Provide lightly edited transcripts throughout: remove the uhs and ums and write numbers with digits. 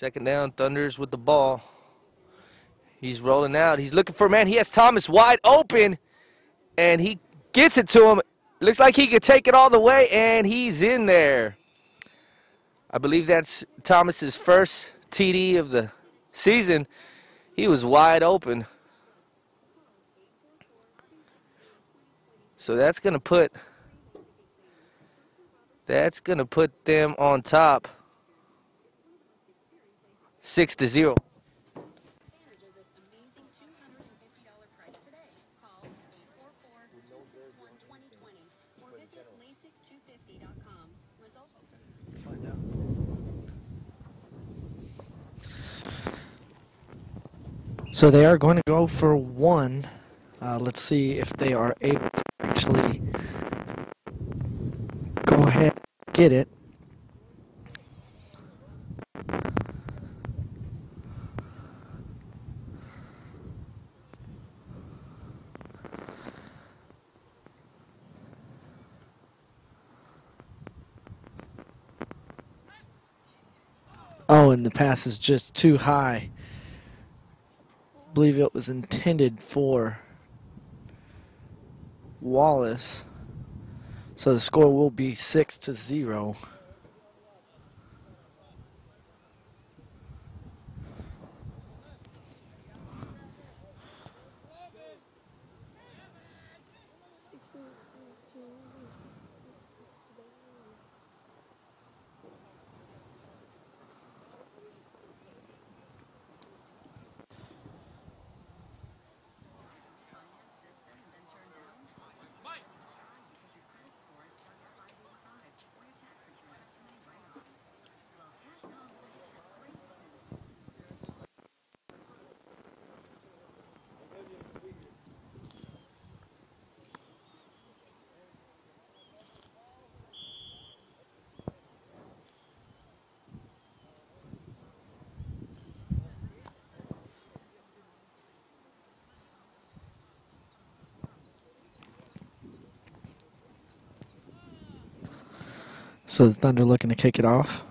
Second down, Thunders with the ball. He's rolling out. He's looking for a man. He has Thomas wide open, and he gets it to him. Looks like he could take it all the way, and he's in there. I believe that's Thomas's first TD of the season. He was wide open. So that's going to put them on top 6-0. So they are going to go for one. Let's see if they are able to actually go ahead and get it. Oh, and the pass is just too high. I believe it was intended for Wallace. So the score will be 6-0. So the Thunder looking to kick it off.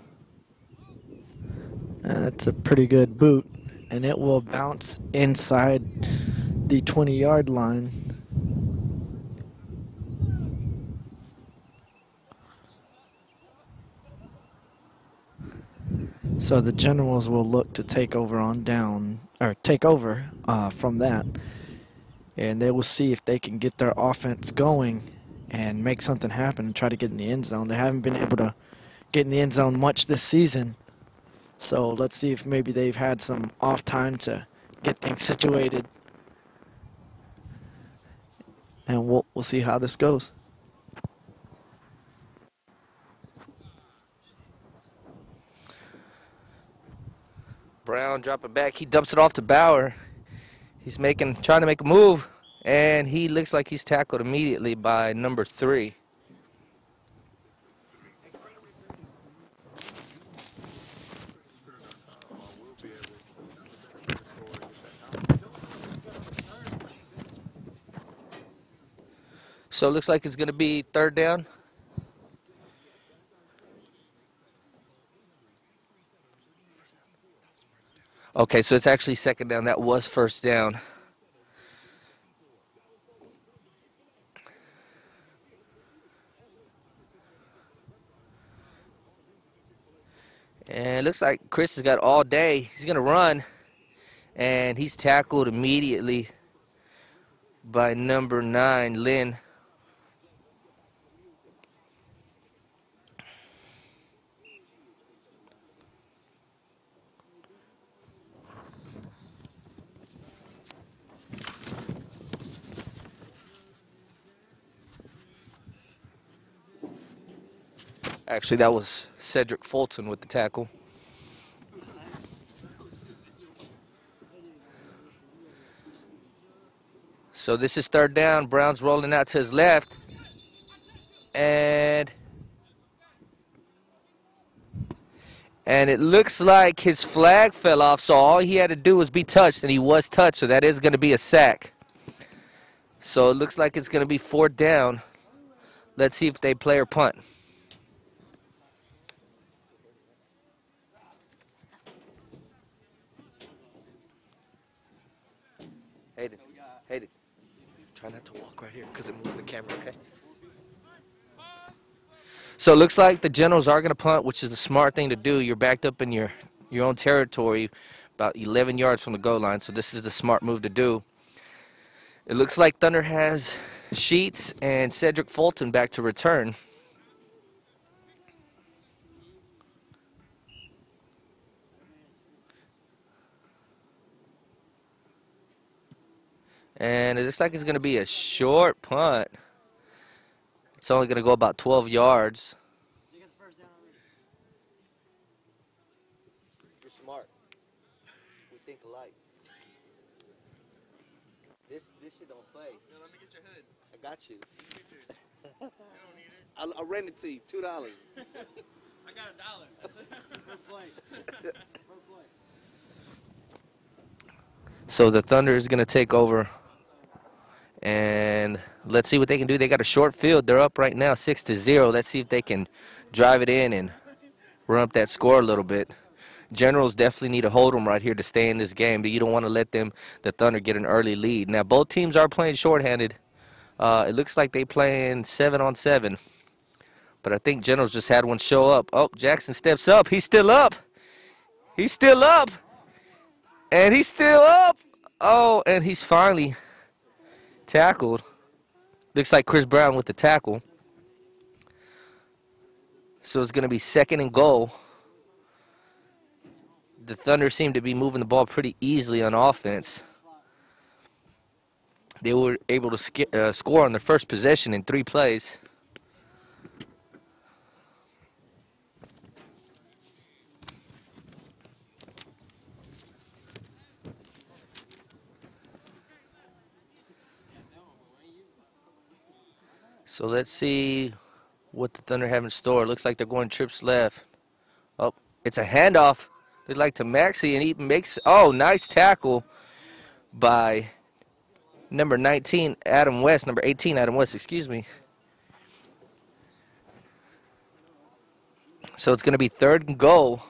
That's a pretty good boot, and it will bounce inside the 20-yard line. So the Generals will look to take over on down, or take over from that, and they will see if they can get their offense going and make something happen and try to get in the end zone. They haven't been able to get in the end zone much this season. So let's see if maybe they've had some off time to get things situated. And we'll see how this goes. Brown dropping back. He dumps it off to Bauer. He's trying to make a move, and he looks like he's tackled immediately by number 3. So it looks like it's going to be third down. Okay, so it's actually second down. That was first down. And it looks like Chris has got all day. He's going to run, and he's tackled immediately by number 9, Lynn. Actually, that was Cedric Fulton with the tackle. So this is third down. Brown's rolling out to his left. And it looks like his flag fell off, so all he had to do was be touched, and he was touched, so that is going to be a sack. So it looks like it's going to be fourth down. Let's see if they play or punt. Hayden. Hayden. Try not to walk right here because it moves the camera, okay? So it looks like the Generals are going to punt, which is a smart thing to do. You're backed up in your own territory, about 11 yards from the goal line, so this is the smart move to do. It looks like Thunder has Sheets and Cedric Fulton back to return. And it looks like it's going to be a short punt. It's only going to go about 12 yards. You're smart. We think alike. This shit don't play. Yo, let me get your hood. I got you. You don't need it. I'll rent it to you. $2. I got $1. Per play. Per play. So the Thunder is going to take over. And let's see what they can do. They got a short field. They're up right now 6-0. Let's see if they can drive it in and run up that score a little bit. Generals definitely need to hold them right here to stay in this game, but you don't want to let the Thunder get an early lead. Now, both teams are playing shorthanded. It looks like they playing 7-on-7. But I think Generals just had one show up. Oh, Jackson steps up. He's still up. He's still up. And he's still up. Oh, and he's finally tackled. Looks like Chris Brown with the tackle. So it's going to be 2nd and goal. The Thunder seem to be moving the ball pretty easily on offense. They were able to score on their first possession in 3 plays. So let's see what the Thunder have in store. Looks like they're going trips left. Oh, it's a handoff. They like to Maxey, and he makes, oh, nice tackle by number 19, Adam West, number 18, Adam West, excuse me. So it's going to be 3rd and goal.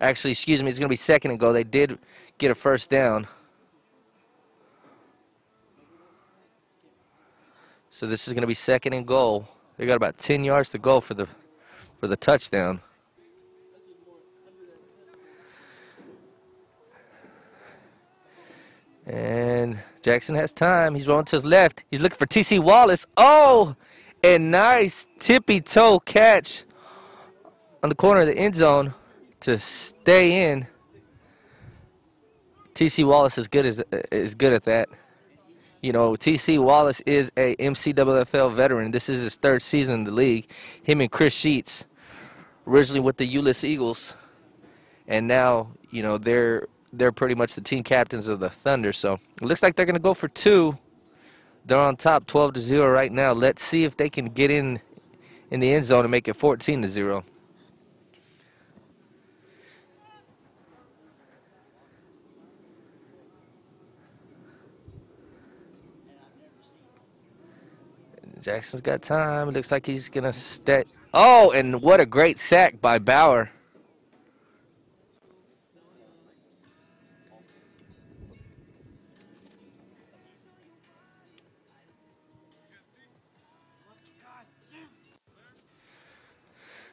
Actually, excuse me, it's going to be 2nd and goal. They did get a first down. So this is going to be 2nd and goal. They got about 10 yards to go for the touchdown. And Jackson has time. He's rolling to his left. He's looking for T.C. Wallace. Oh, a nice tippy-toe catch on the corner of the end zone to stay in. T.C. Wallace is good at that. You know, T.C. Wallace is a MCFFL veteran. This is his 3rd season in the league. Him and Chris Sheets, originally with the Euless Eagles, and now, you know, they're pretty much the team captains of the Thunder. So it looks like they're going to go for 2. They're on top 12-0 right now. Let's see if they can get in the end zone and make it 14-0. Jackson's got time. It looks like he's going to stay. Oh, and what a great sack by Bauer.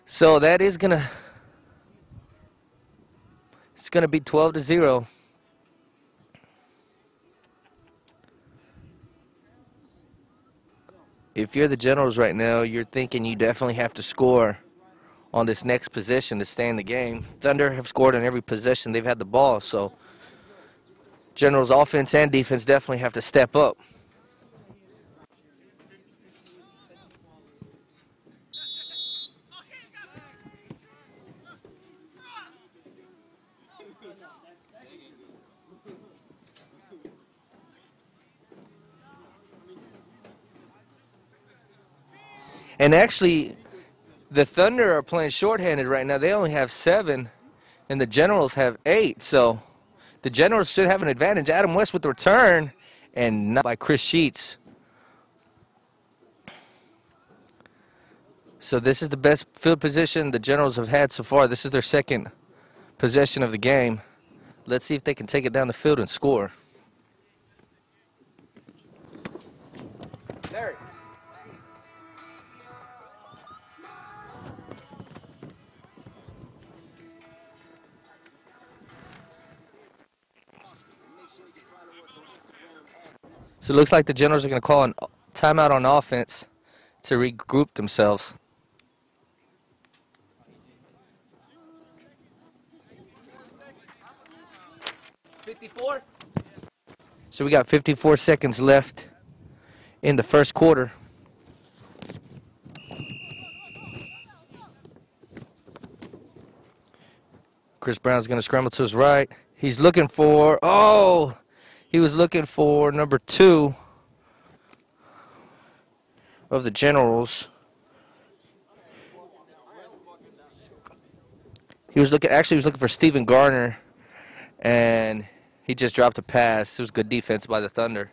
So that is going to, it's going to be 12-0. If you're the Generals right now, you're thinking you definitely have to score on this next possession to stay in the game. Thunder have scored on every possession they've had the ball, so Generals offense and defense definitely have to step up. And actually, the Thunder are playing shorthanded right now. They only have 7, and the Generals have 8. So the Generals should have an advantage. Adam West with the return, and not by Chris Sheets. So this is the best field position the Generals have had so far. This is their 2nd possession of the game. Let's see if they can take it down the field and score. So it looks like the Generals are going to call a timeout on offense to regroup themselves. So we got 54 seconds left in the first quarter. Chris Brown's going to scramble to his right. He's looking for, he was looking for number 2 of the Generals. He was looking for Stephen Garner, and he just dropped a pass. It was good defense by the Thunder.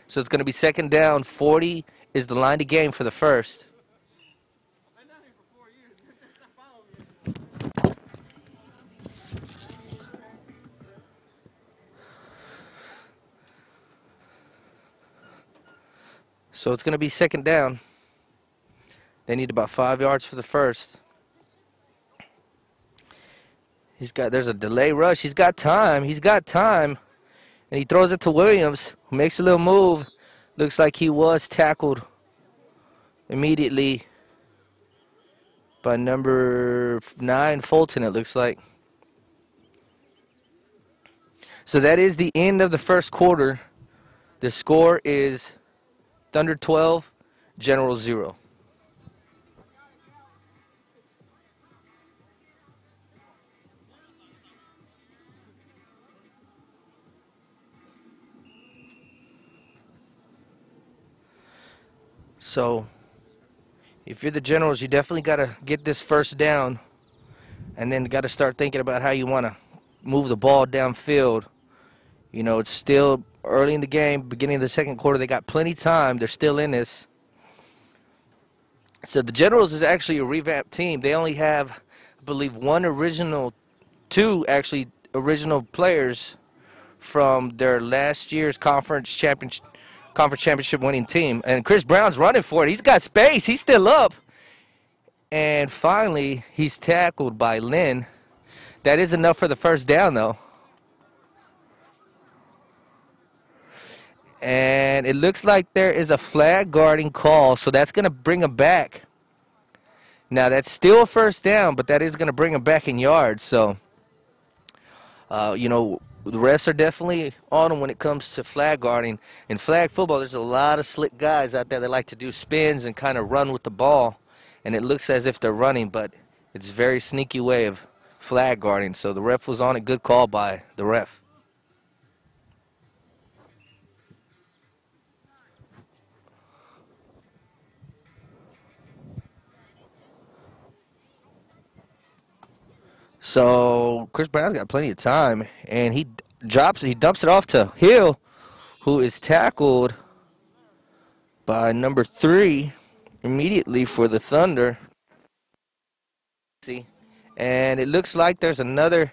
So it's going to be second down. 40 is the line to game for the first. So it's going to be second down. They need about 5 yards for the first. There's a delay rush. He's got time. And he throws it to Williams, who makes a little move. Looks like he was tackled immediately by number 9, Fulton, it looks like. So that is the end of the first quarter. The score is Thunder 12, General 0. So, if you're the Generals, you definitely got to get this first down, and then got to start thinking about how you want to move the ball downfield. You know, it's still early in the game, beginning of the second quarter. They got plenty of time. They're still in this. So the Generals is actually a revamped team. They only have, I believe, two original players from their last year's conference championship winning team. And Chris Brown's running for it. He's got space. He's still up. And finally, he's tackled by Lynn. That is enough for the first down, though. And it looks like there is a flag guarding call, so that's going to bring him back. Now, that's still a first down, but that is going to bring him back in yards. So, you know, the refs are definitely on them when it comes to flag guarding. In flag football, there's a lot of slick guys out there that like to do spins and kind of run with the ball. And it looks as if they're running, but it's a very sneaky way of flag guarding. So the ref was on it. Good call by the ref. So Chris Brown's got plenty of time, and he dumps it off to Hill, who is tackled by number 3 immediately for the Thunder. And it looks like there's another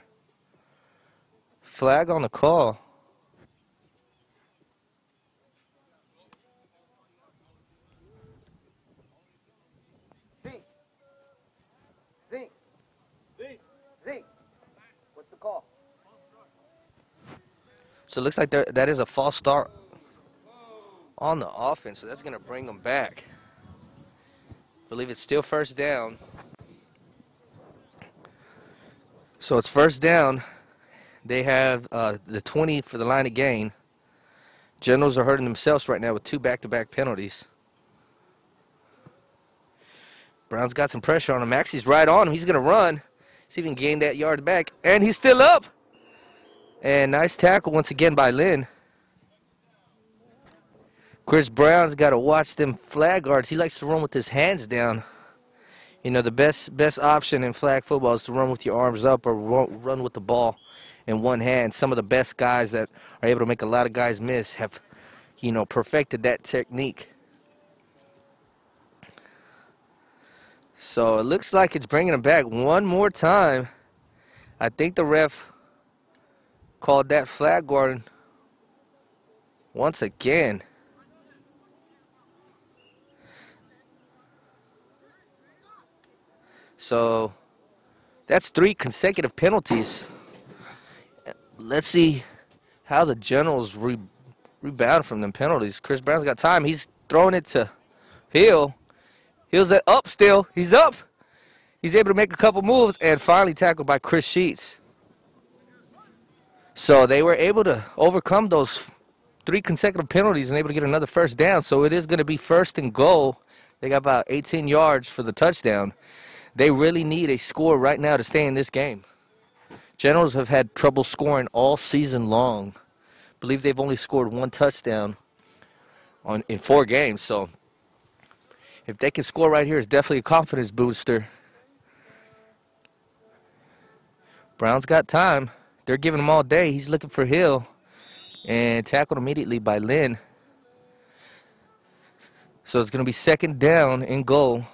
flag on the call. What's the call? So it looks like that is a false start on the offense, so that's going to bring them back. I believe it's still first down. So it's first down. They have the 20 for the line of gain. Generals are hurting themselves right now with 2 back-to-back penalties. Brown's got some pressure on him. Maxey's right on him. He's going to run. See if he can gain that yard back. And he's still up. And nice tackle once again by Lynn. Chris Brown's got to watch them flag guards. He likes to run with his hands down. You know, the best option in flag football is to run with your arms up or run with the ball in one hand. Some of the best guys that are able to make a lot of guys miss have, you know, perfected that technique. So it looks like it's bringing him back one more time. I think the ref called that flag guard once again. So that's 3 consecutive penalties. Let's see how the Generals rebound from them penalties. Chris Brown's got time. He's throwing it to Hill. Hill's up still. He's up. He's able to make a couple moves and finally tackled by Chris Sheets. So they were able to overcome those 3 consecutive penalties and able to get another first down. So it is going to be 1st and goal. They got about 18 yards for the touchdown. They really need a score right now to stay in this game. Generals have had trouble scoring all season long. I believe they've only scored 1 touchdown in 4 games. So if they can score right here, it's definitely a confidence booster. Brown's got time. They're giving him all day. He's looking for Hill. And tackled immediately by Lynn. So it's going to be 2nd down and goal.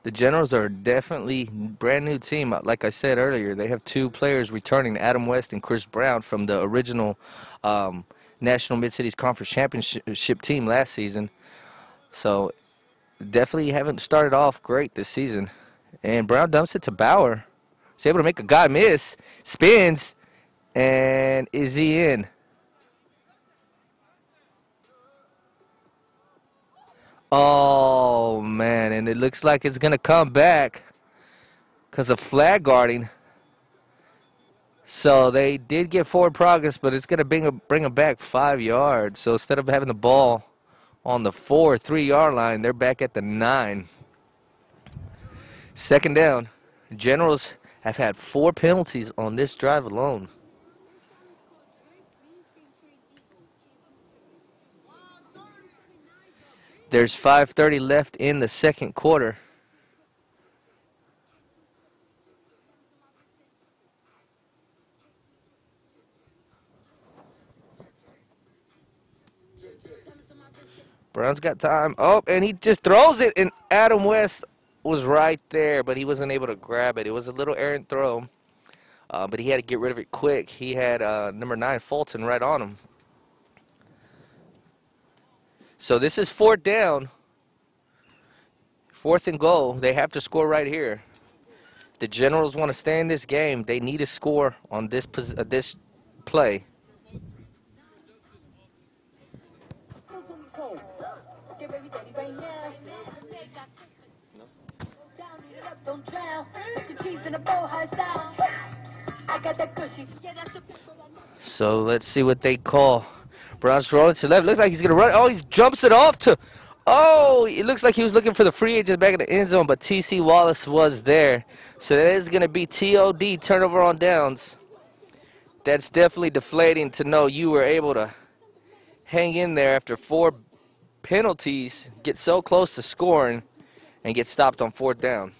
The Generals are definitely a brand new team. Like I said earlier, they have 2 players returning, Adam West and Chris Brown, from the original National Mid-Cities Conference Championship team last season. So definitely haven't started off great this season. And Brown dumps it to Bauer. He's able to make a guy miss, spins, and is he in? Oh, man, and it looks like it's going to come back because of flag guarding. So they did get forward progress, but it's going to bring them back 5 yards. So instead of having the ball on the 3-yard line, they're back at the 9. 2nd down. Generals have had 4 penalties on this drive alone. There's 5:30 left in the 2nd quarter. Brown's got time. Oh, and he just throws it, and Adam West was right there, but he wasn't able to grab it. It was a little errant throw, but he had to get rid of it quick. He had number 9, Fulton, right on him. So this is 4th down. 4th and goal. They have to score right here. The Generals want to stay in this game. They need a score on this play. So let's see what they call. Brown's rolling to the left. Looks like he's going to run. Oh, he jumps it off to... Oh, it looks like he was looking for the free agent back in the end zone, but T.C. Wallace was there. So that is going to be TOD, turnover on downs. That's definitely deflating to know you were able to hang in there after 4 penalties, get so close to scoring, and get stopped on 4th down.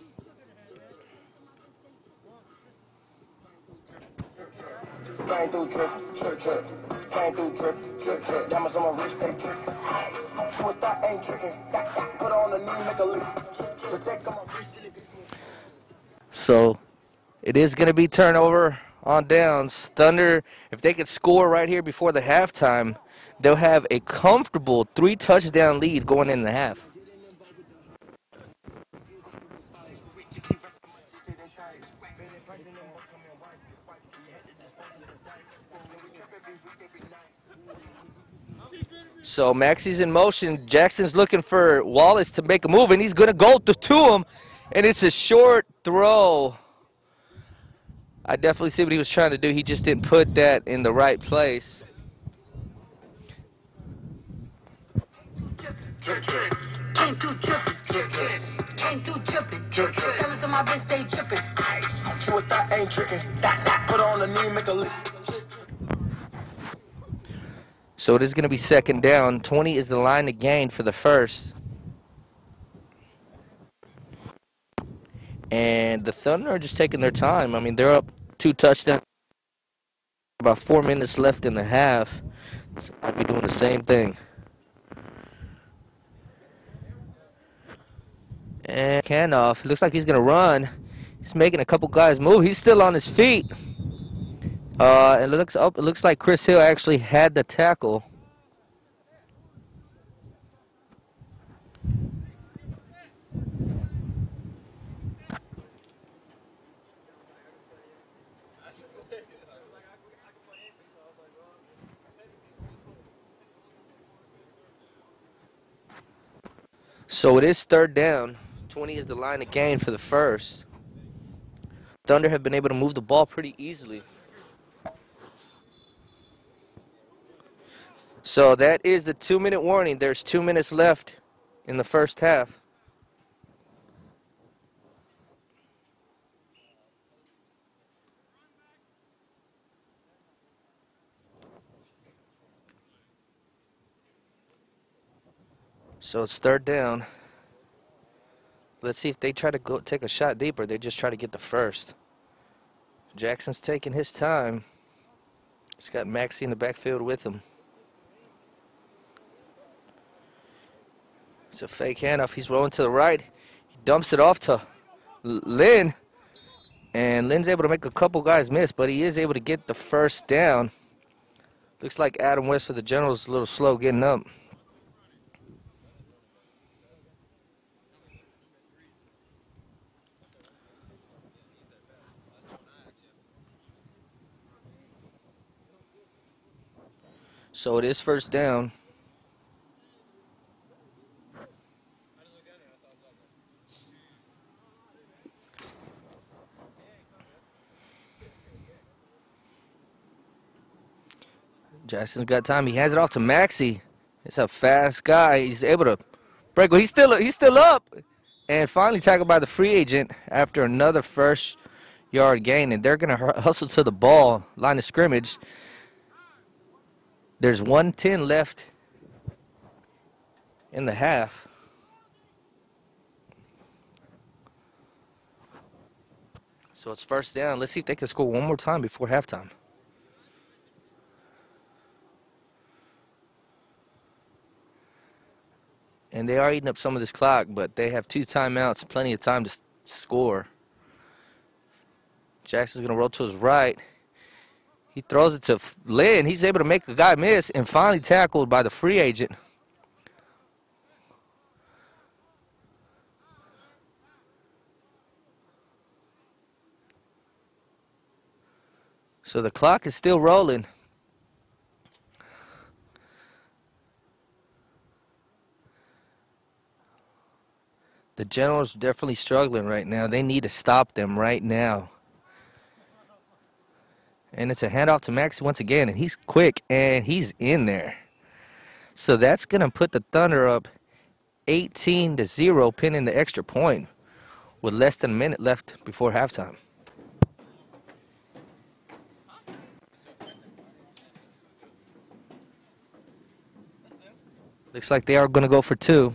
So it is going to be turnover on downs. Thunder, if they could score right here before the halftime, they'll have a comfortable 3-touchdown lead going in the half. So Maxie's in motion. Jackson's looking for Wallace to make a move, and he's going to go to him, and it's a short throw. I definitely see what he was trying to do. He just didn't put that in the right place. So it is going to be 2nd down. 20 is the line to gain for the first. And the Thunder are just taking their time. I mean, they're up 2 touchdowns. About 4 minutes left in the half. I'll be doing the same thing. And Canoff, looks like he's going to run. He's making a couple guys move. He's still on his feet. It looks like Chris Hill actually had the tackle. So it is third down. 20 is the line of gain for the first. Thunder have been able to move the ball pretty easily. So that is the 2-minute warning. There's 2 minutes left in the first half. So it's third down. Let's see if they try to go take a shot deeper. They just try to get the first. Jackson's taking his time. He's got Maxey in the backfield with him. It's a fake handoff. He's rolling to the right. He dumps it off to Lynn. And Lynn's able to make a couple guys miss, but he is able to get the first down. Looks like Adam West for the Generals is a little slow getting up. So it is first down. Jackson's got time. He hands it off to Maxey. It's a fast guy. He's able to break. Well, he's still up. And finally tackled by the free agent after another first-yard gain. And they're going to hustle to the ball, line of scrimmage. There's 1:10 left in the half. So it's first down. Let's see if they can score one more time before halftime. And they are eating up some of this clock, but they have 2 timeouts, plenty of time to score. Jackson's going to roll to his right. He throws it to Lynn. He's able to make a guy miss and finally tackled by the free agent. So the clock is still rolling. The Generals are definitely struggling right now. They need to stop them right now. And it's a handoff to Maxey once again, and he's quick, and he's in there. So that's going to put the Thunder up 18-0, pinning the extra point with less than a minute left before halftime. Looks like they are going to go for 2.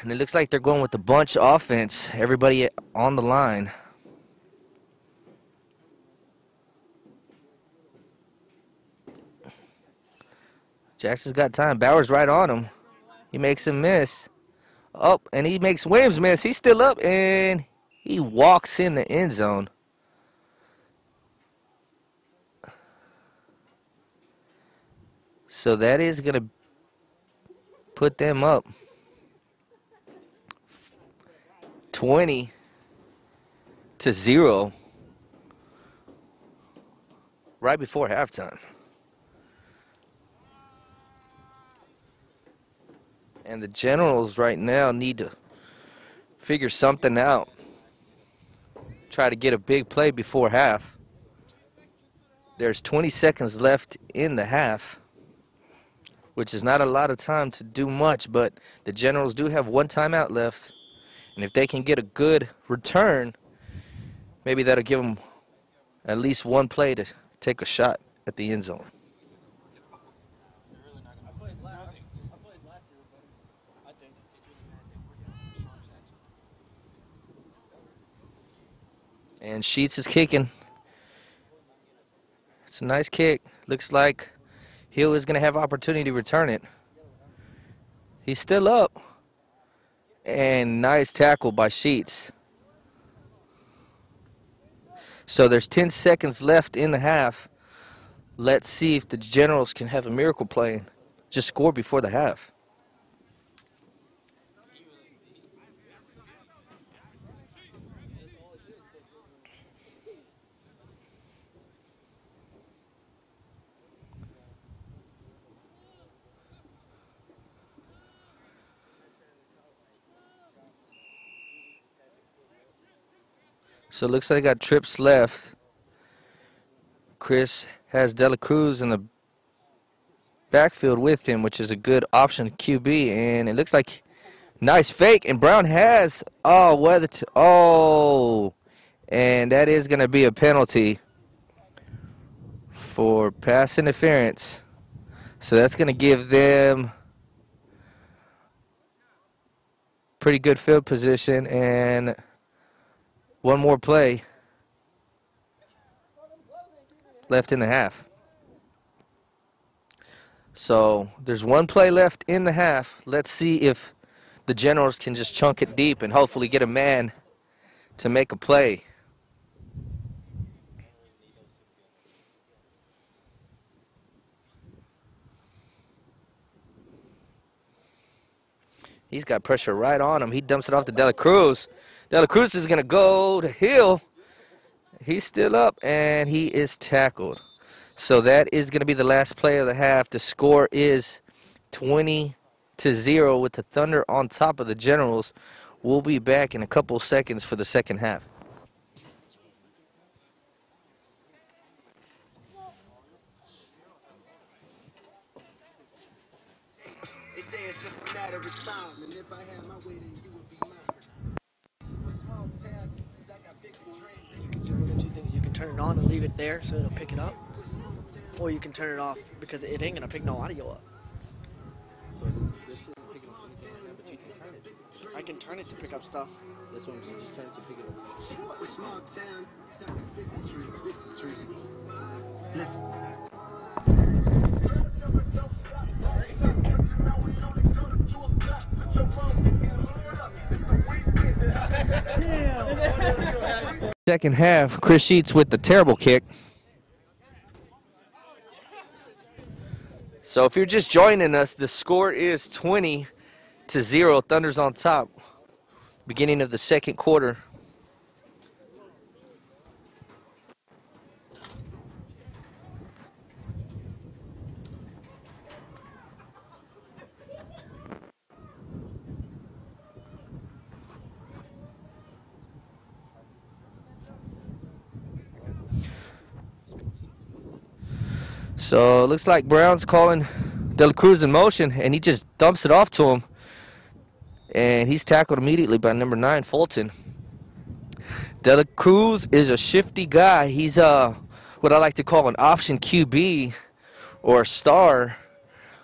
And it looks like they're going with the bunch offense. Everybody on the line. Jackson's got time. Bauer's right on him. He makes him miss. Oh, and he makes Williams miss. He's still up, and he walks in the end zone. So that is going to put them up 20-0 right before halftime. And the Generals right now need to figure something out. Try to get a big play before half. There's 20 seconds left in the half, which is not a lot of time to do much, but the Generals do have 1 timeout left. And if they can get a good return, maybe that'll give them at least 1 play to take a shot at the end zone. And Sheets is kicking. It's a nice kick. Looks like Hill is going to have opportunity to return it. He's still up. And nice tackle by Sheets. So there's 10 seconds left in the half. Let's see if the Generals can have a miracle play and just score before the half. So it looks like they got trips left. Chris has De La Cruz in the backfield with him, which is a good option QB. And it looks like nice fake. And Brown has, and that is going to be a penalty for pass interference. So that's going to give them pretty good field position and one more play left in the half. So there's one play left in the half. Let's see if the Generals can just chunk it deep and hopefully get a man to make a play. He's got pressure right on him. He dumps it off to De La Cruz. De La Cruz is going to go to Hill. He's still up, and he is tackled. So that is going to be the last play of the half. The score is 20-0 with the Thunder on top of the Generals. We'll be back in a couple seconds for the second half. They say it's just a matter of time, and if I had my way, then you would be mine. A small town, I got big dreams. One of the two things, you can turn it on and leave it there so it'll pick it up, or you can turn it off because it ain't gonna pick no audio up. This isn't picking up anything right now, but you can turn it. I can turn it to pick up stuff. That's what I'm saying. Just turn it to pick it up. A small town, I got big dreams. Listen. Second half, Chris Sheets with the terrible kick. So if you're just joining us, the score is 20-0. Thunder's on top. Beginning of the second quarter. So it looks like Brown's calling De La Cruz in motion, and he just dumps it off to him. And he's tackled immediately by number 9, Fulton. De La Cruz is a shifty guy. He's what I like to call an option QB or a star.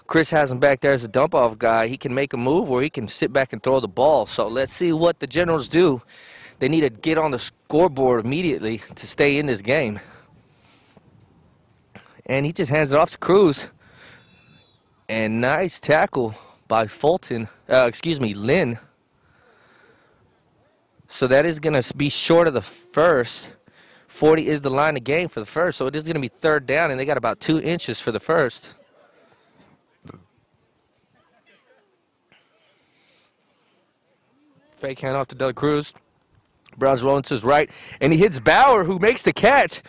Chris has him back there as a dump-off guy. He can make a move or he can sit back and throw the ball. So let's see what the Generals do. They need to get on the scoreboard immediately to stay in this game. And he just hands it off to Cruz. And nice tackle by Fulton. Lynn. So that is going to be short of the first. 40 is the line of game for the first. So it is going to be third down, and they got about 2 inches for the first. Fake handoff to De La Cruz. Brown's rolling to his right, and he hits Bauer, who makes the catch.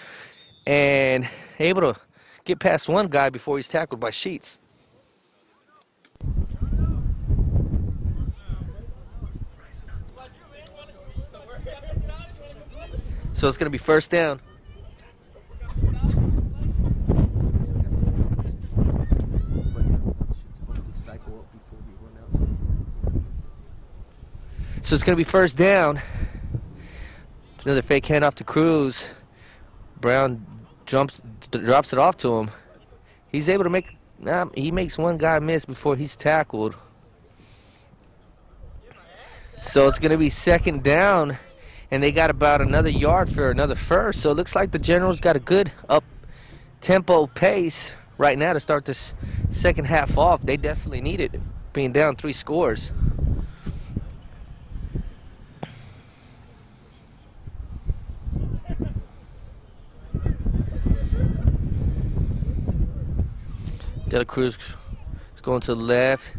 And able to get past one guy before he's tackled by Sheets. So it's going to be first down. So it's going to be first down. Another fake handoff to Cruz. Brown drops it off to him. He's able to make, he makes one guy miss before he's tackled. So it's going to be second down, and they got about another yard for another first. So it looks like the Generals got a good up-tempo pace right now to start this second half off. They definitely need it, being down 3 scores. De La Cruz is going to the left.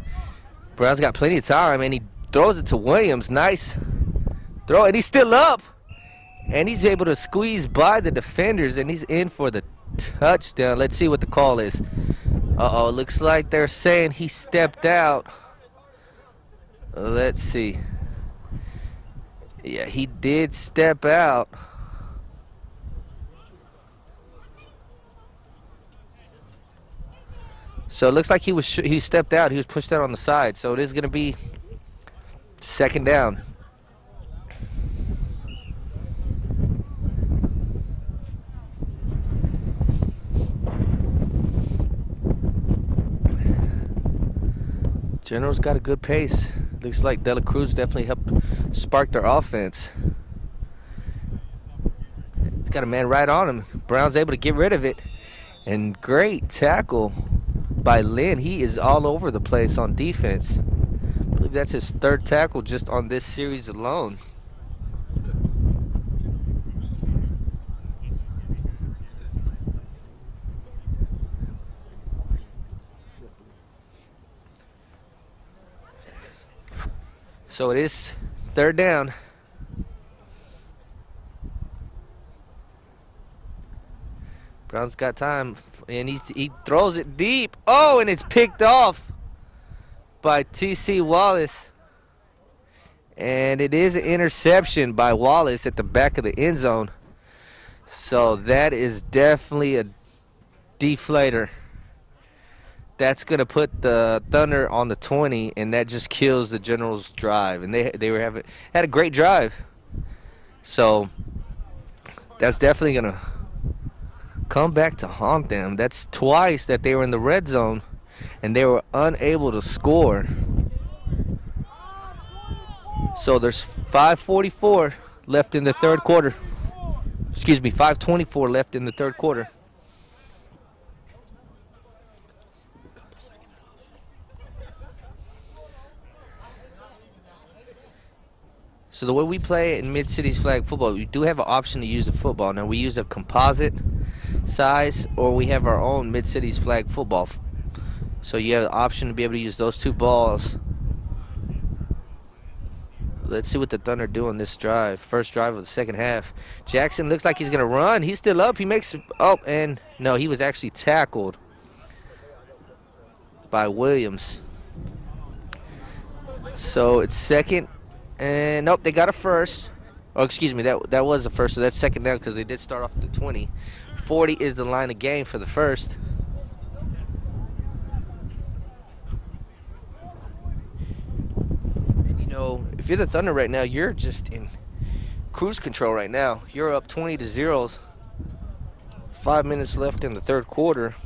Brown's got plenty of time, and he throws it to Williams. Nice throw, and he's still up. And he's able to squeeze by the defenders, and he's in for the touchdown. Let's see what the call is. Uh-oh, looks like they're saying he stepped out. Let's see. Yeah, he did step out. So it looks like he stepped out. He was pushed out on the side. So it is going to be second down. General's got a good pace. Looks like De La Cruz definitely helped spark their offense. He's got a man right on him. Brown's able to get rid of it. And great tackle by Lynn. He is all over the place on defense. I believe that's his third tackle just on this series alone. So it is third down. Brown's got time, and he throws it deep. Oh, and it's picked off by T.C. Wallace. And it is an interception by Wallace at the back of the end zone. So that is definitely a deflator. That's going to put the Thunder on the 20, and that just kills the Generals' drive. And they had a great drive. So that's definitely going to come back to haunt them. That's twice that they were in the red zone, and they were unable to score. So there's 5:44 left in the third quarter. Excuse me, 5:24 left in the third quarter. So the way we play in Mid-Cities flag football, we do have an option to use a football. Now we use a composite size, or we have our own Mid-Cities flag football. So you have the option to be able to use those two balls. Let's see what the Thunder do on this drive. First drive of the second half. Jackson looks like he's going to run. He's still up. He makes, oh, and no, he was actually tackled by Williams. So it's second. And nope, they got a first. Oh, excuse me, that was the first, so that's second down because they did start off at the 20. 40 is the line of game for the first. And you know, if you're the Thunder right now, you're just in cruise control right now. You're up 20-0. 5 minutes left in the third quarter.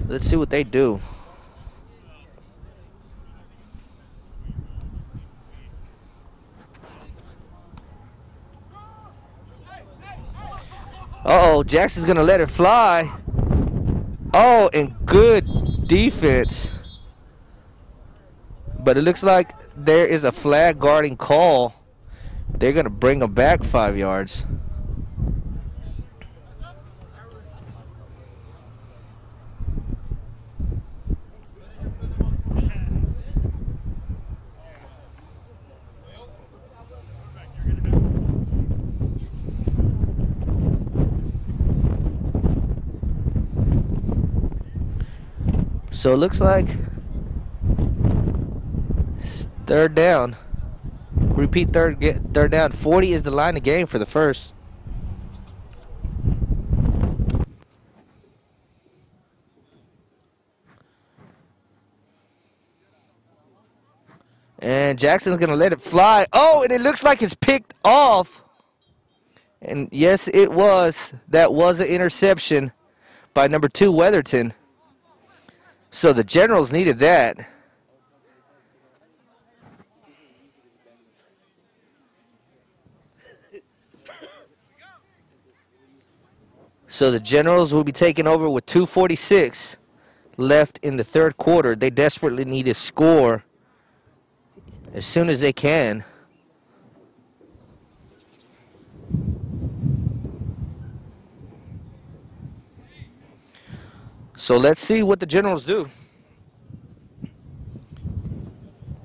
Let's see what they do. Uh-oh, Jackson's going to let it fly. Oh, and good defense. But it looks like there is a flag guarding call. They're going to bring him back 5 yards. So it looks like third down. Repeat third down. 40 is the line of game for the first. And Jackson's going to let it fly. Oh, and it looks like it's picked off. And yes, it was. That was an interception by number 2, Weatherton. So the Generals needed that. So the Generals will be taking over with 2:46 left in the third quarter. They desperately need to score as soon as they can. So let's see what the Generals do.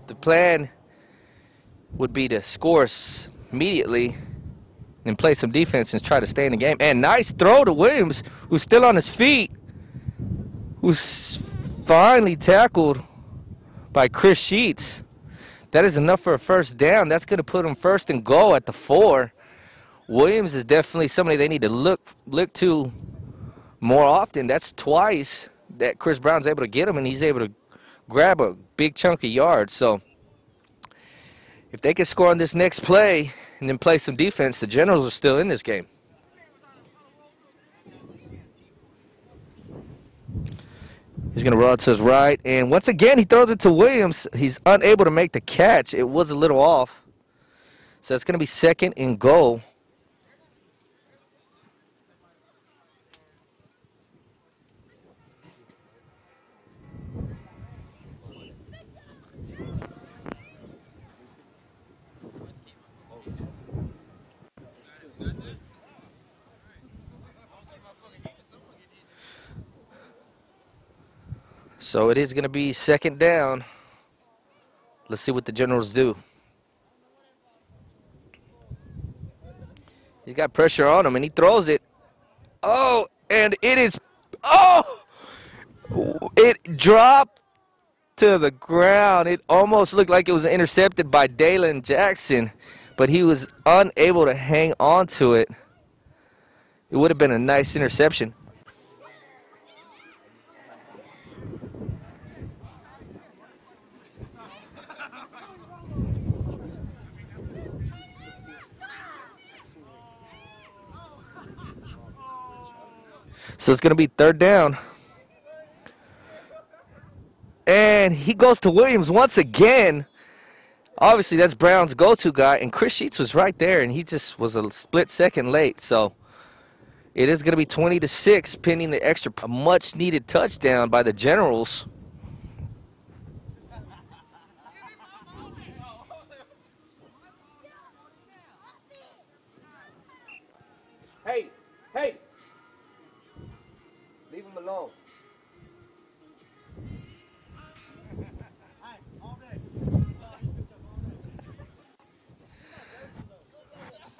The plan would be to score immediately and play some defense and try to stay in the game. And nice throw to Williams, who's still on his feet, who's finally tackled by Chris Sheets. that is enough for a first down. That's going to put them first and goal at the 4. Williams is definitely somebody they need to look to more often. That's twice that Chris Brown's able to get him, and he's able to grab a big chunk of yards. So if they can score on this next play and then play some defense, the Generals are still in this game. He's going to roll out to his right, and once again he throws it to Williams. He's unable to make the catch. It was a little off. So it's going to be second and goal. So it is going to be second down. Let's see what the Generals do. He's got pressure on him, and he throws it. Oh, and it is, oh! It dropped to the ground. It almost looked like it was intercepted by Dalen Jackson, but he was unable to hang on to it. It would have been a nice interception. So it's going to be third down. And he goes to Williams once again. Obviously, that's Brown's go-to guy. And Chris Sheets was right there, and he just was a split second late. So it is going to be 20-6, pending the extra much-needed touchdown by the Generals. Hey, hey. Leave him alone.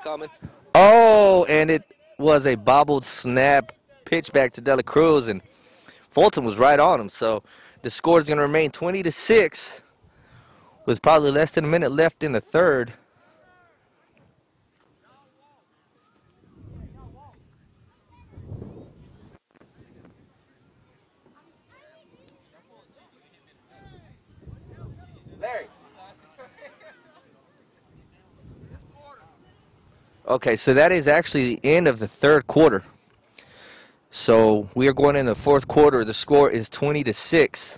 Coming. Oh, and it was a bobbled snap pitch back to Dela Cruz, and Fulton was right on him. So the score is going to remain 20-6 with probably less than a minute left in the third. Larry. Okay, so that is actually the end of the third quarter. So we are going into the fourth quarter. The score is 20-6.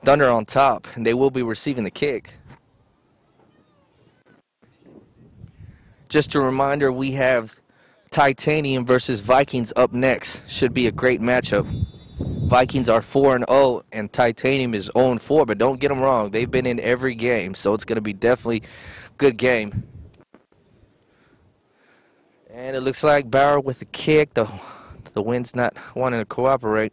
Thunder on top, and they will be receiving the kick. Just a reminder, we have Titanium versus Vikings up next. Should be a great matchup. Vikings are 4-0, and Titanium is 0-4, but don't get them wrong. They've been in every game, so it's going to be definitely a good game. And it looks like Bauer with the kick. The wind's not wanting to cooperate.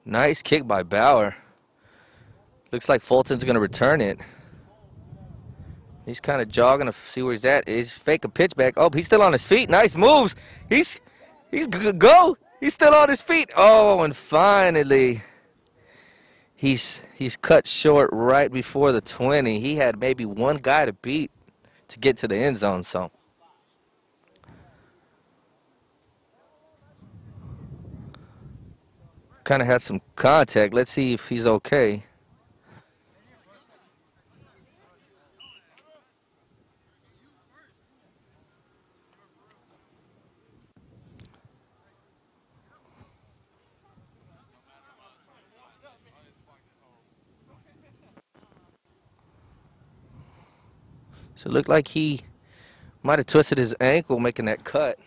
Nice kick by Bauer. Looks like Fulton's going to return it. He's kind of jogging to see where he's at. He's faking pitch back. Oh, he's still on his feet. Nice moves. He's go. He's still on his feet. Oh, and finally, he's cut short right before the 20. He had maybe one guy to beat to get to the end zone. So kind of had some contact. Let's see if he's okay. So it looked like he might have twisted his ankle making that cut.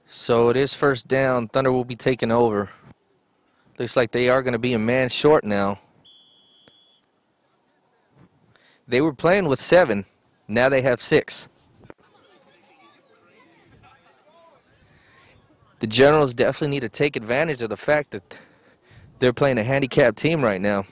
So it is first down. Thunder will be taking over. Looks like they are going to be a man short now. They were playing with 7. Now they have 6. the Generals definitely need to take advantage of the fact that they're playing a handicapped team right now.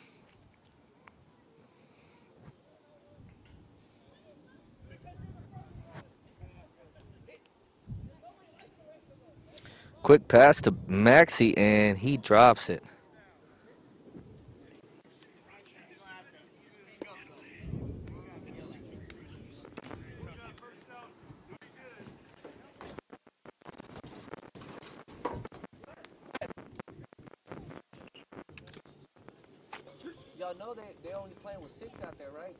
Quick pass to Maxey, and he drops it. Y'all know they're only playing with 6 out there, right?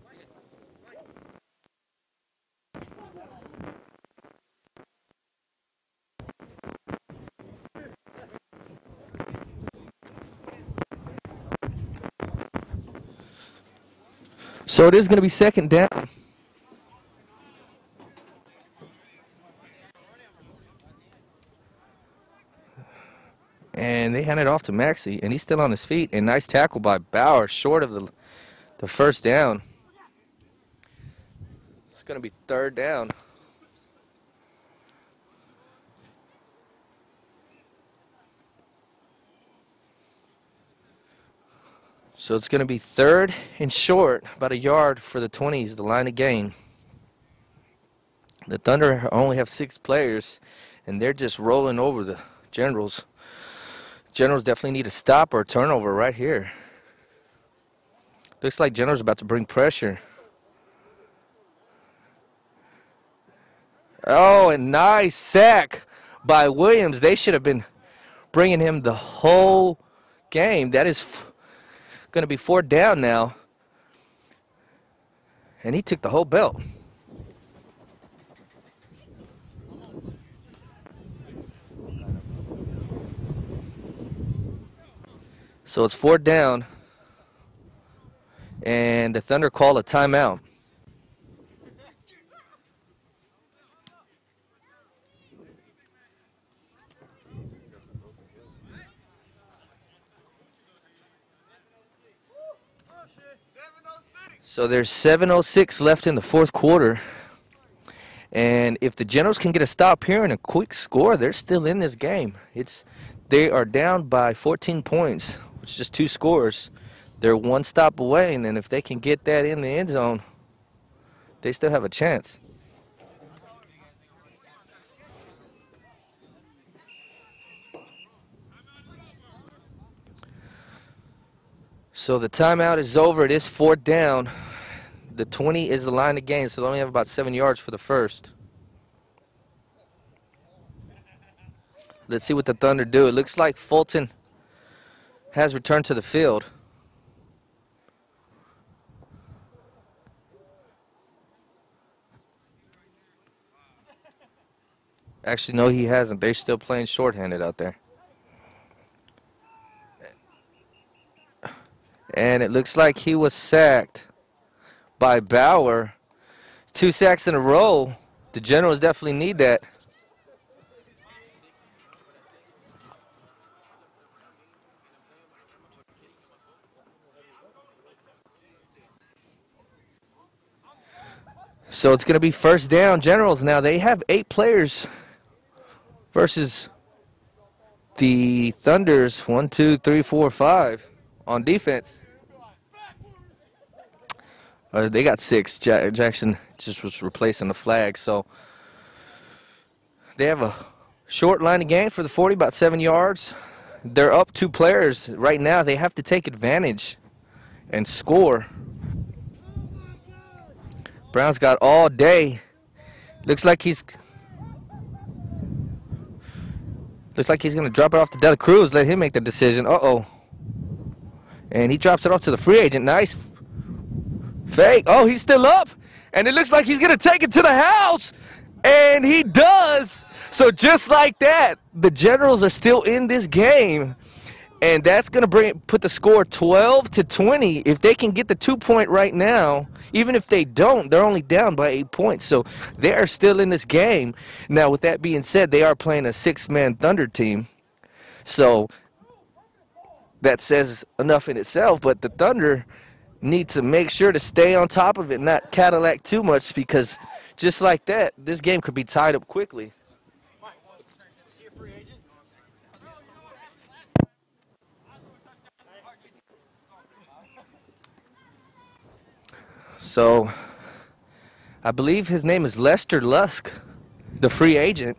So it is going to be second down. And they hand it off to Maxey, and he's still on his feet. And nice tackle by Bauer, short of the first down. It's going to be third down. So it's going to be third and short, about a yard for the 20s, the line of gain. The Thunder only have 6 players, and they're just rolling over the Generals. Generals definitely need a stop or a turnover right here. Looks like Generals about to bring pressure. Oh, and nice sack by Williams. They should have been bringing him the whole game. That is going to be 4th down now. And he took the whole belt. So it's 4th down. And the Thunder call a timeout. So there's 7:06 left in the 4th quarter. And if the Generals can get a stop here and a quick score, they're still in this game. They are down by 14 points, which is just 2 scores. They're 1 stop away, and then if they can get that in the end zone, they still have a chance. So the timeout is over. It is 4th down. The 20 is the line of gain, so they only have about 7 yards for the first. Let's see what the Thunder do. It looks like Fulton has returned to the field. Actually, no, he hasn't. They're still playing shorthanded out there. And it looks like he was sacked by Bauer. 2 sacks in a row. The Generals definitely need that. So it's going to be 1st down. Generals now, they have 8 players versus the Thunder's 1, 2, 3, 4, 5 on defense. They got 6. Jackson just was replacing the flag. So they have a short line of gain for the 40, about 7 yards. They're up 2 players right now. They have to take advantage and score. Brown's got all day. Looks like he's going to drop it off to Dela Cruz. Let him make the decision. Uh-oh. And he drops it off to the free agent. Nice fake. Oh, he's still up. And it looks like he's going to take it to the house. And he does. So just like that, the Generals are still in this game. And that's going to put the score 12-20. If they can get the 2-point right now, even if they don't, they're only down by 8 points. So they are still in this game. Now, with that being said, they are playing a 6-man Thunder team. So that says enough in itself. But the Thunder need to make sure to stay on top of it, not Cadillac too much, because just like that, this game could be tied up quickly. So I believe his name is Lester Lusk, the free agent.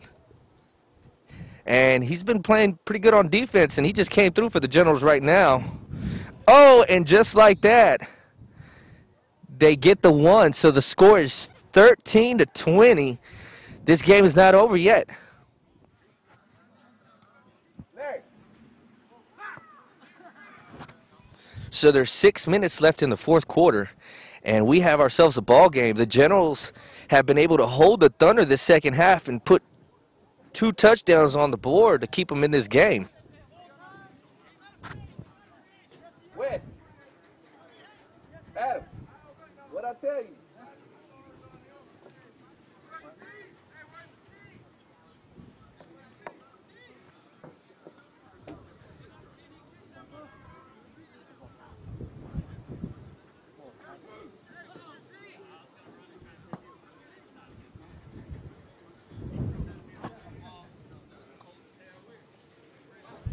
And he's been playing pretty good on defense, and he just came through for the Generals right now. Oh, and just like that, they get the one. So the score is 13-20. This game is not over yet. So there's 6 minutes left in the fourth quarter, and we have ourselves a ball game. The Generals have been able to hold the Thunder this second half and put 2 touchdowns on the board to keep them in this game. Wes, Adam, what'd I tell you?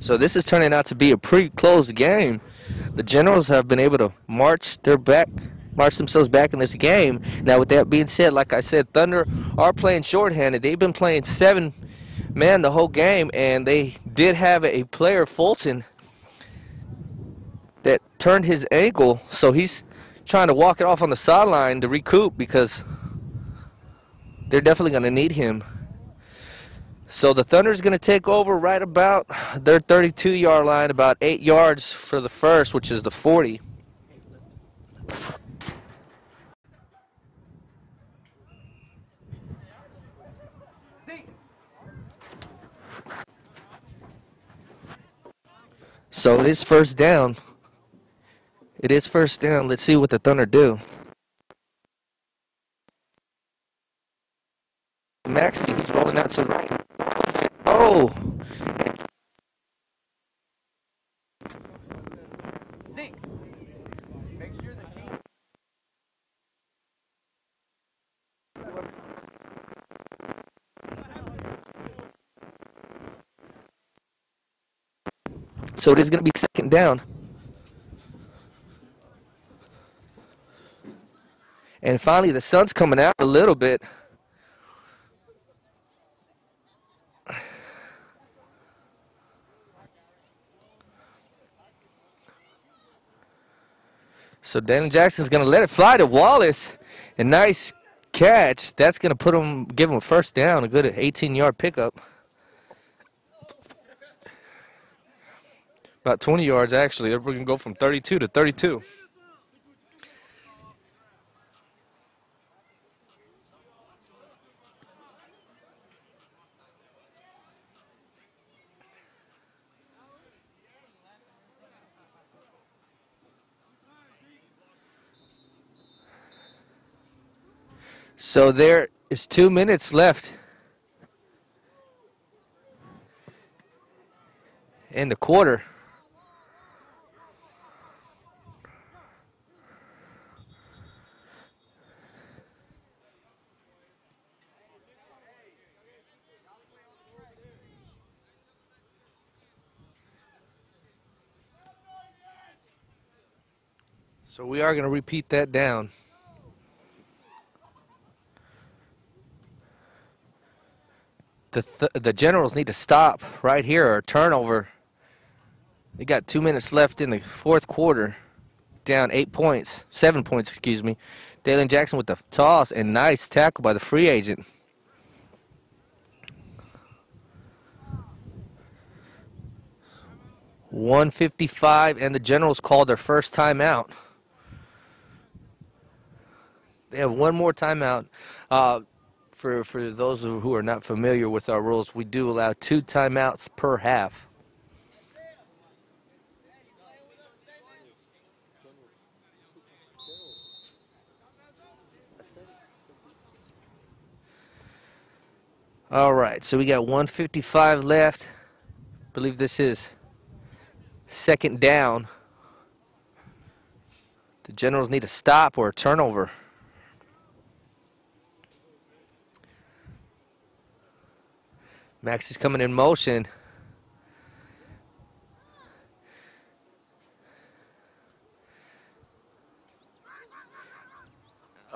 So this is turning out to be a pretty close game. The Generals have been able to march themselves back in this game. Now, with that being said, like I said, Thunder are playing shorthanded. They've been playing 7-man the whole game, and they did have a player, Fulton, that turned his ankle, so he's trying to walk it off on the sideline to recoup because they're definitely going to need him. So the Thunder's going to take over right about their 32-yard line, about 8 yards for the first, which is the 40. So it is first down. It is first down. Let's see what the Thunder do. Maxey, he's rolling out to the right. Oh! So it is going to be second down. And finally, the sun's coming out a little bit. So Daniel Jackson's going to let it fly to Wallace. A nice catch. That's going to give him a first down, a good 18-yard pickup. About 20 yards, actually. We're going to go from 32 to 32. So there is 2 minutes left in the quarter. So we are going to repeat that down. The Generals need to stop right here, or turnover. They got 2 minutes left in the fourth quarter. Down 7 points, excuse me. Dalen Jackson with the toss, and nice tackle by the free agent. .155, and the Generals called their first timeout. They have one more timeout. For those who are not familiar with our rules, we do allow 2 timeouts per half. All right, so we got 1:55 left. I believe this is second down. The Generals need a stop or a turnover. Max is coming in motion.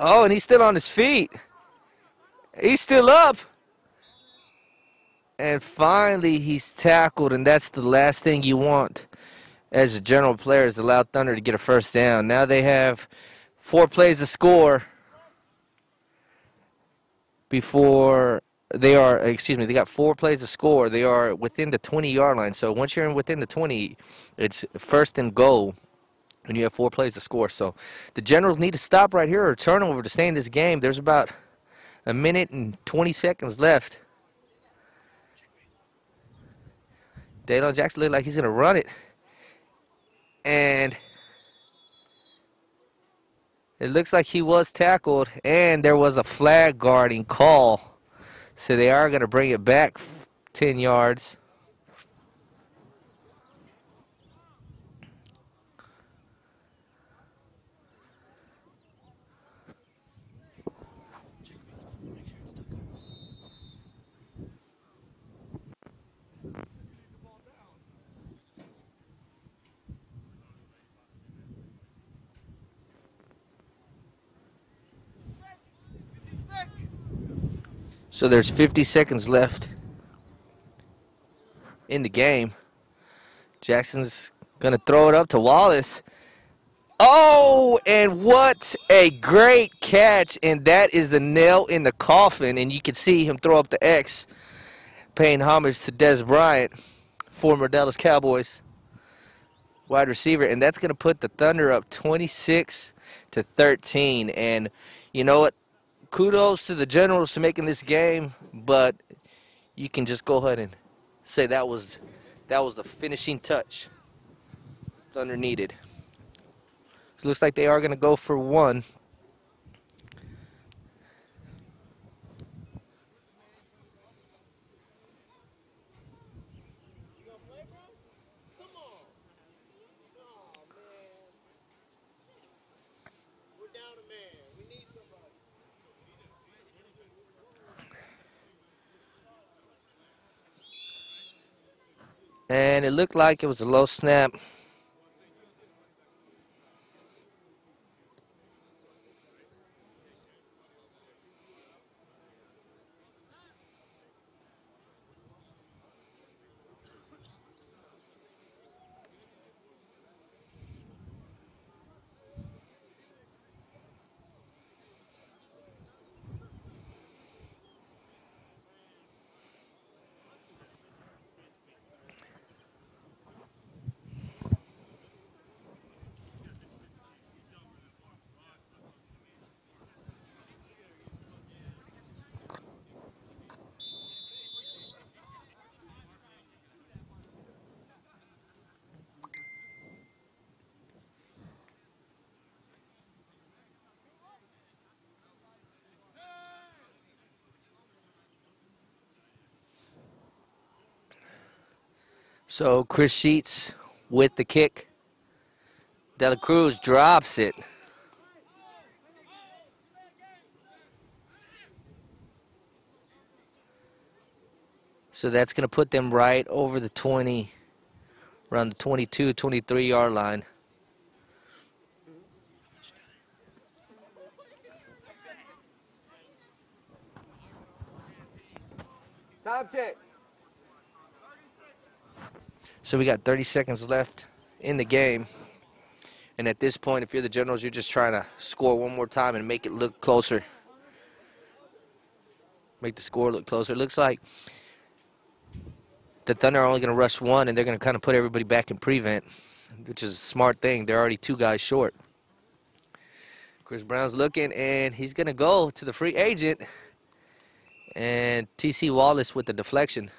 Oh, and he's still on his feet. He's still up. And finally, he's tackled, and that's the last thing you want as a general player is to allow Thunder to get a first down. Now they have 4 plays to score before they are, excuse me, they got 4 plays to score. They are within the 20-yard line. So once you're within the 20, it's first and goal, and you have 4 plays to score. So the Generals need to stop right here or turnover to stay in this game. There's about a minute and 20 seconds left. Daylon Jackson looked like he's going to run it. And it looks like he was tackled, and there was a flag guarding call. So they are going to bring it back 10 yards. So there's 50 seconds left in the game. Jackson's going to throw it up to Wallace. Oh, and what a great catch. And that is the nail in the coffin. And you can see him throw up the X, paying homage to Des Bryant, former Dallas Cowboys wide receiver. And that's going to put the Thunder up 26-13. And you know what? Kudos to the Generals for making this game, but you can just go ahead and say that was the finishing touch Thunder needed. So it looks like they are going to go for 1. And it looked like it was a low snap. So Chris Sheets with the kick. Dela Cruz drops it. So that's going to put them right over the 20, around the 22, 23-yard line. Time check. So we got 30 seconds left in the game. And at this point, if you're the Generals, you're just trying to score one more time and make it look closer. Make the score look closer. It looks like the Thunder are only going to rush 1, and they're going to kind of put everybody back in prevent, which is a smart thing. They're already 2 guys short. Chris Brown's looking, and he's going to go to the free agent. And T.C. Wallace with the deflection.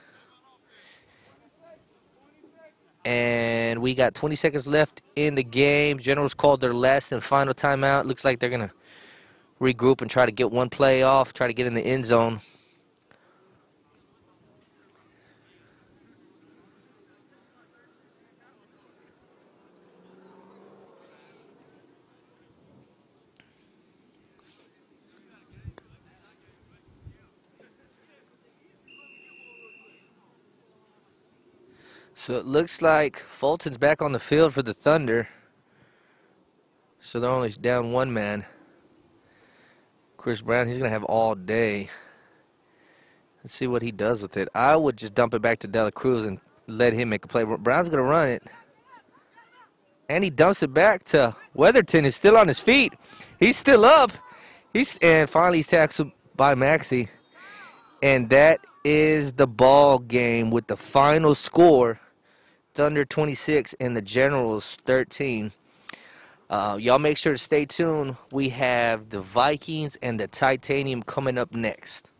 And we got 20 seconds left in the game. Generals called their last and final timeout. Looks like they're going to regroup and try to get one play off, try to get in the end zone. So it looks like Fulton's back on the field for the Thunder. So they're only down 1 man. Chris Brown, he's going to have all day. Let's see what he does with it. I would just dump it back to Dela Cruz and let him make a play. Brown's going to run it. And he dumps it back to Weatherton, who's still on his feet. He's still up. And finally he's tackled by Maxey. And that is the ball game with the final score. Thunder 26 and the Generals 13. Y'all make sure to stay tuned. We have the Vikings and the Titanium coming up next.